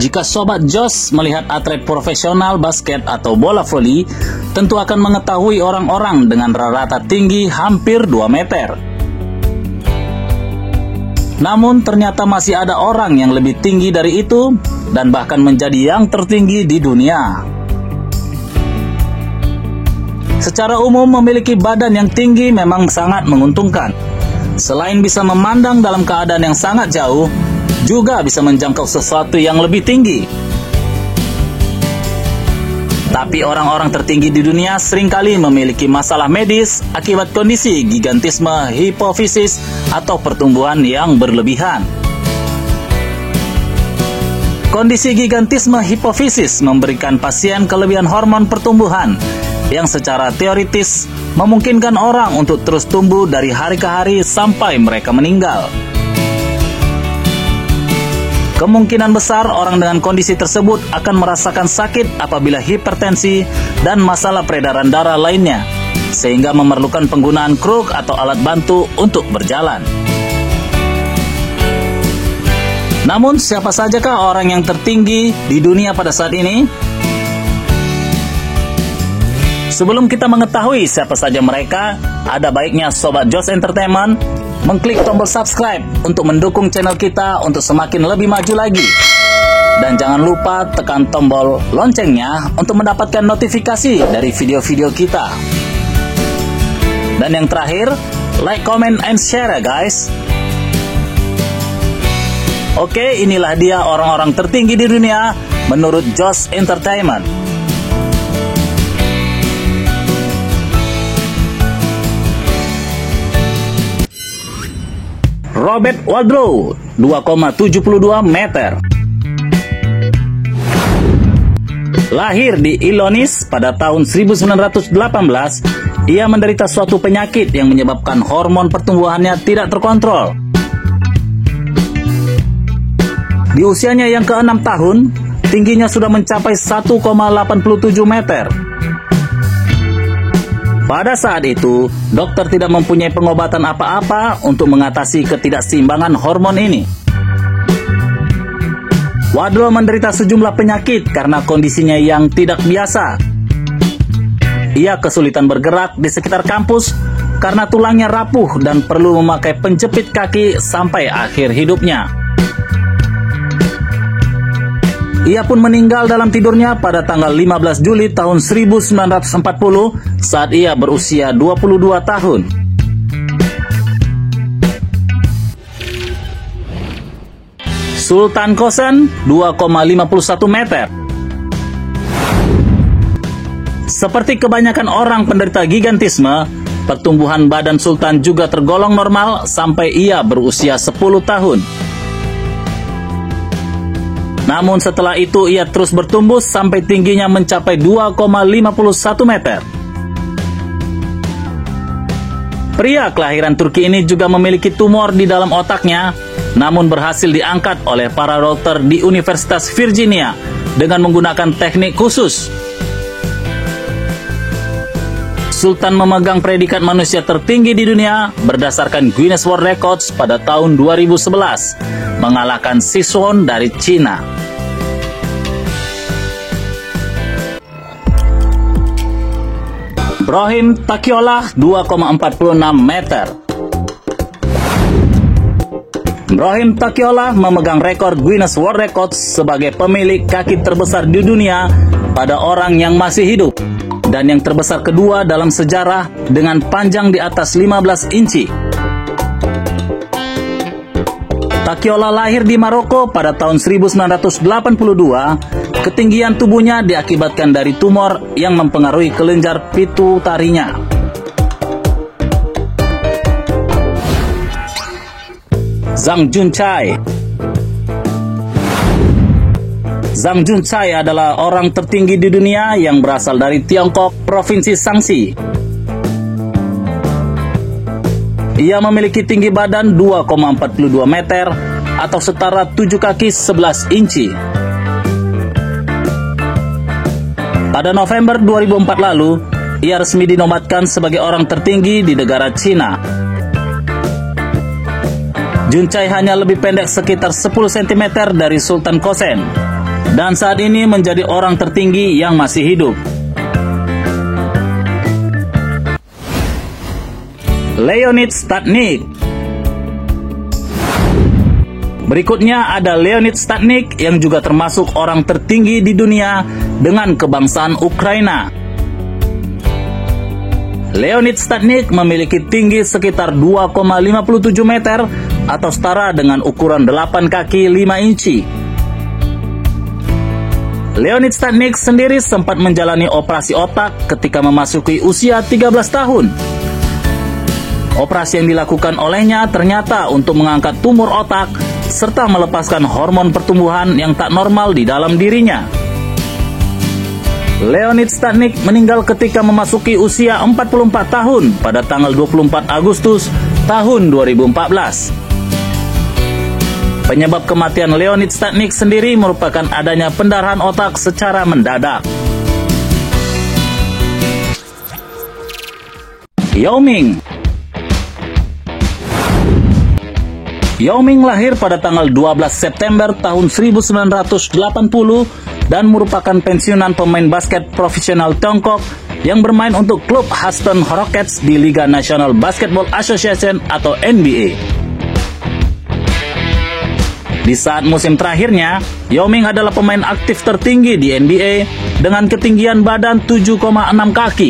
Jika Sobat Jos melihat atlet profesional basket atau bola voli, tentu akan mengetahui orang-orang dengan rata-rata tinggi hampir 2 meter. Namun ternyata masih ada orang yang lebih tinggi dari itu dan bahkan menjadi yang tertinggi di dunia. Secara umum memiliki badan yang tinggi memang sangat menguntungkan. Selain bisa memandang dalam keadaan yang sangat jauh, juga bisa menjangkau sesuatu yang lebih tinggi. Tapi orang-orang tertinggi di dunia seringkali memiliki masalah medis akibat kondisi gigantisme hipofisis atau pertumbuhan yang berlebihan. Kondisi gigantisme hipofisis memberikan pasien kelebihan hormon pertumbuhan yang secara teoritis memungkinkan orang untuk terus tumbuh dari hari ke hari sampai mereka meninggal. Kemungkinan besar orang dengan kondisi tersebut akan merasakan sakit apabila hipertensi dan masalah peredaran darah lainnya, sehingga memerlukan penggunaan kruk atau alat bantu untuk berjalan. Namun, siapa sajakah orang yang tertinggi di dunia pada saat ini? Sebelum kita mengetahui siapa saja mereka, ada baiknya Sobat Jos Entertainment mengklik tombol subscribe untuk mendukung channel kita untuk semakin lebih maju lagi. Dan jangan lupa tekan tombol loncengnya untuk mendapatkan notifikasi dari video-video kita. Dan yang terakhir, like, comment, and share ya guys. Oke, inilah dia orang-orang tertinggi di dunia menurut Jos Entertainment. Robert Wadlow, 2,72 meter. Lahir di Illinois pada tahun 1918, ia menderita suatu penyakit yang menyebabkan hormon pertumbuhannya tidak terkontrol. Di usianya yang ke-6 tahun, tingginya sudah mencapai 1,87 meter. Pada saat itu, dokter tidak mempunyai pengobatan apa-apa untuk mengatasi ketidakseimbangan hormon ini. Wadlow menderita sejumlah penyakit karena kondisinya yang tidak biasa. Ia kesulitan bergerak di sekitar kampus karena tulangnya rapuh dan perlu memakai penjepit kaki sampai akhir hidupnya. Ia pun meninggal dalam tidurnya pada tanggal 15 Juli tahun 1940 saat ia berusia 22 tahun. Sultan Qasim, 2,51 meter. Seperti kebanyakan orang penderita gigantisme, pertumbuhan badan Sultan juga tergolong normal sampai ia berusia 10 tahun. Namun setelah itu ia terus bertumbuh sampai tingginya mencapai 2,51 meter. Pria kelahiran Turki ini juga memiliki tumor di dalam otaknya, namun berhasil diangkat oleh para dokter di Universitas Virginia dengan menggunakan teknik khusus. Sultan memegang predikat manusia tertinggi di dunia berdasarkan Guinness World Records pada tahun 2011, mengalahkan Sichuan dari Cina. Brahim Takiola, 2,46 meter. Brahim Takiola memegang rekor Guinness World Records sebagai pemilik kaki terbesar di dunia pada orang yang masih hidup, dan yang terbesar kedua dalam sejarah dengan panjang di atas 15 inci. Takiola lahir di Maroko pada tahun 1982. Ketinggian tubuhnya diakibatkan dari tumor yang mempengaruhi kelenjar pituitarinya. Zhang Junchai. Zhang Junchai adalah orang tertinggi di dunia yang berasal dari Tiongkok, Provinsi Shaanxi. Ia memiliki tinggi badan 2,42 meter atau setara 7 kaki 11 inci. Pada November 2004 lalu, ia resmi dinobatkan sebagai orang tertinggi di negara Cina. Junchai hanya lebih pendek sekitar 10 cm dari Sultan Qasim. dan saat ini menjadi orang tertinggi yang masih hidup. Leonid Stadnik. Berikutnya ada Leonid Stadnik yang juga termasuk orang tertinggi di dunia dengan kebangsaan Ukraina. Leonid Stadnik memiliki tinggi sekitar 2,57 meter atau setara dengan ukuran 8 kaki 5 inci. Leonid Stadnik sendiri sempat menjalani operasi otak ketika memasuki usia 13 tahun. Operasi yang dilakukan olehnya ternyata untuk mengangkat tumor otak serta melepaskan hormon pertumbuhan yang tak normal di dalam dirinya. Leonid Stadnik meninggal ketika memasuki usia 44 tahun pada tanggal 24 Agustus tahun 2014. Penyebab kematian Leonid Stadnik sendiri merupakan adanya pendarahan otak secara mendadak. Yao Ming. Yao Ming lahir pada tanggal 12 September tahun 1980 dan merupakan pensiunan pemain basket profesional Tiongkok yang bermain untuk klub Houston Rockets di Liga National Basketball Association atau NBA. Di saat musim terakhirnya, Yao Ming adalah pemain aktif tertinggi di NBA dengan ketinggian badan 7,6 kaki.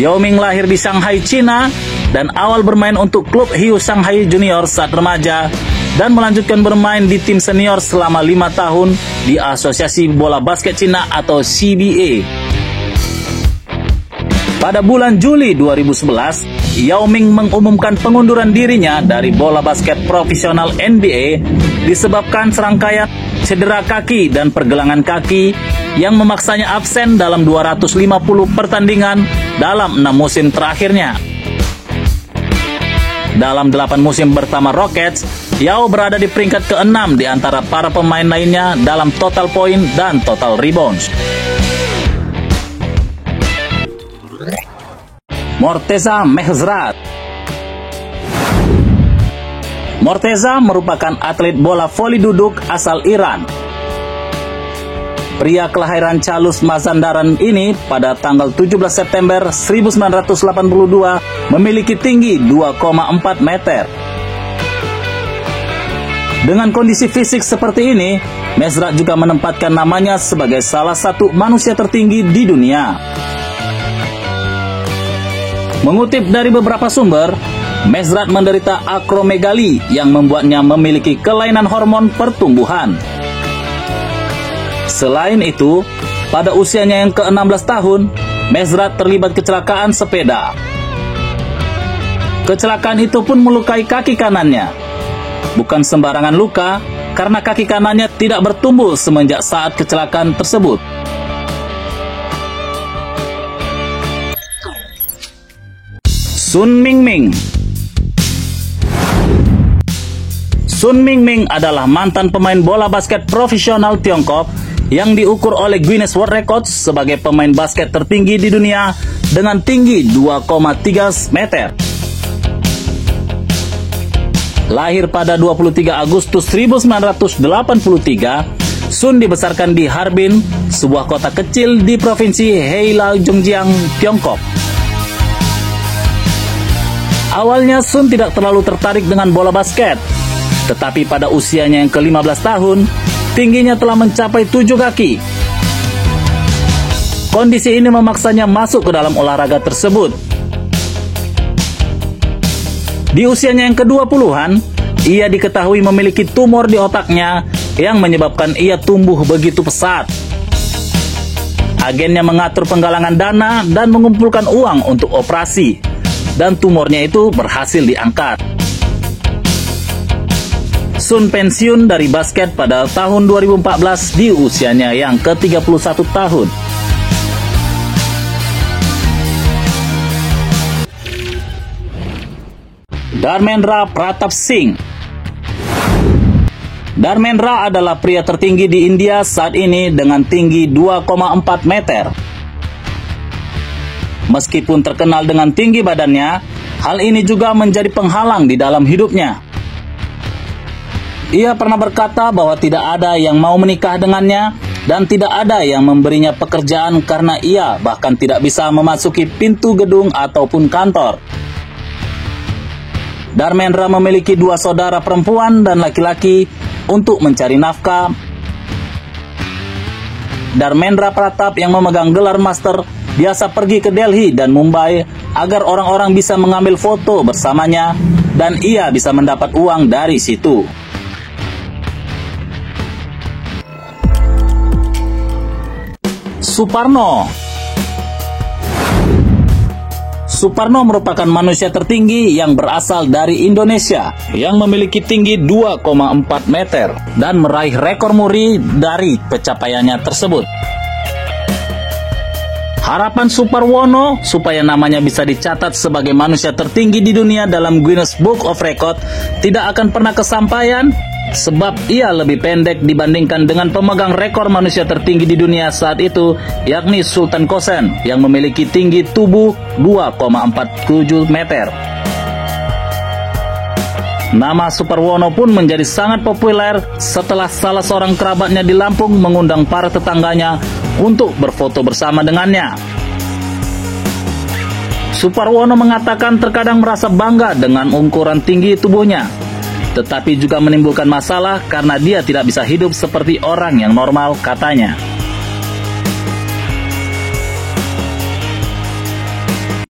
Yao Ming lahir di Shanghai, China, dan awal bermain untuk klub Hiu Shanghai Junior saat remaja dan melanjutkan bermain di tim senior selama 5 tahun di Asosiasi Bola Basket Cina atau CBA. Pada bulan Juli 2011, Yao Ming mengumumkan pengunduran dirinya dari bola basket profesional NBA disebabkan serangkaian cedera kaki dan pergelangan kaki yang memaksanya absen dalam 250 pertandingan dalam 6 musim terakhirnya. Dalam 8 musim bersama Rockets, Yao berada di peringkat ke-6 di antara para pemain lainnya dalam total poin dan total rebounds. Morteza Mehrzad. Morteza merupakan atlet bola voli duduk asal Iran. Pria kelahiran Chalus Mazandaran ini pada tanggal 17 September 1982 memiliki tinggi 2,4 meter. Dengan kondisi fisik seperti ini, Mehrzad juga menempatkan namanya sebagai salah satu manusia tertinggi di dunia. Mengutip dari beberapa sumber, Mehrzad menderita akromegali yang membuatnya memiliki kelainan hormon pertumbuhan. Selain itu, pada usianya yang ke-16 tahun, Mehrzad terlibat kecelakaan sepeda. Kecelakaan itu pun melukai kaki kanannya. Bukan sembarangan luka, karena kaki kanannya tidak bertumbuh semenjak saat kecelakaan tersebut. Sun Mingming. Sun Mingming adalah mantan pemain bola basket profesional Tiongkok yang diukur oleh Guinness World Records sebagai pemain basket tertinggi di dunia dengan tinggi 2,3 meter. Lahir pada 23 Agustus 1983, Sun dibesarkan di Harbin, sebuah kota kecil di provinsi Heilongjiang, Tiongkok. Awalnya Sun tidak terlalu tertarik dengan bola basket, tetapi pada usianya yang ke-15 tahun, tingginya telah mencapai 7 kaki. Kondisi ini memaksanya masuk ke dalam olahraga tersebut. Di usianya yang ke-20-an, ia diketahui memiliki tumor di otaknya yang menyebabkan ia tumbuh begitu pesat. Agennya mengatur penggalangan dana dan mengumpulkan uang untuk operasi, dan tumornya itu berhasil diangkat. Sun pensiun dari basket pada tahun 2014 di usianya yang ke-31 tahun. Dharmendra Pratap Singh. Dharmendra adalah pria tertinggi di India saat ini dengan tinggi 2,4 meter. Meskipun terkenal dengan tinggi badannya, hal ini juga menjadi penghalang di dalam hidupnya. Ia pernah berkata bahwa tidak ada yang mau menikah dengannya dan tidak ada yang memberinya pekerjaan karena ia bahkan tidak bisa memasuki pintu gedung ataupun kantor. Dharmendra memiliki 2 saudara perempuan dan laki-laki untuk mencari nafkah. Dharmendra Pratap yang memegang gelar master biasa pergi ke Delhi dan Mumbai agar orang-orang bisa mengambil foto bersamanya dan ia bisa mendapat uang dari situ. Suparno merupakan manusia tertinggi yang berasal dari Indonesia yang memiliki tinggi 2,4 meter dan meraih rekor muri dari pencapaiannya tersebut. Harapan Suparwono supaya namanya bisa dicatat sebagai manusia tertinggi di dunia dalam Guinness Book of Record tidak akan pernah kesampaian sebab ia lebih pendek dibandingkan dengan pemegang rekor manusia tertinggi di dunia saat itu, yakni Sultan Kosen yang memiliki tinggi tubuh 2,47 meter. Nama Suparwono pun menjadi sangat populer setelah salah seorang kerabatnya di Lampung mengundang para tetangganya untuk berfoto bersama dengannya. Suparwono mengatakan terkadang merasa bangga dengan ukuran tinggi tubuhnya, tetapi juga menimbulkan masalah karena dia tidak bisa hidup seperti orang yang normal, katanya.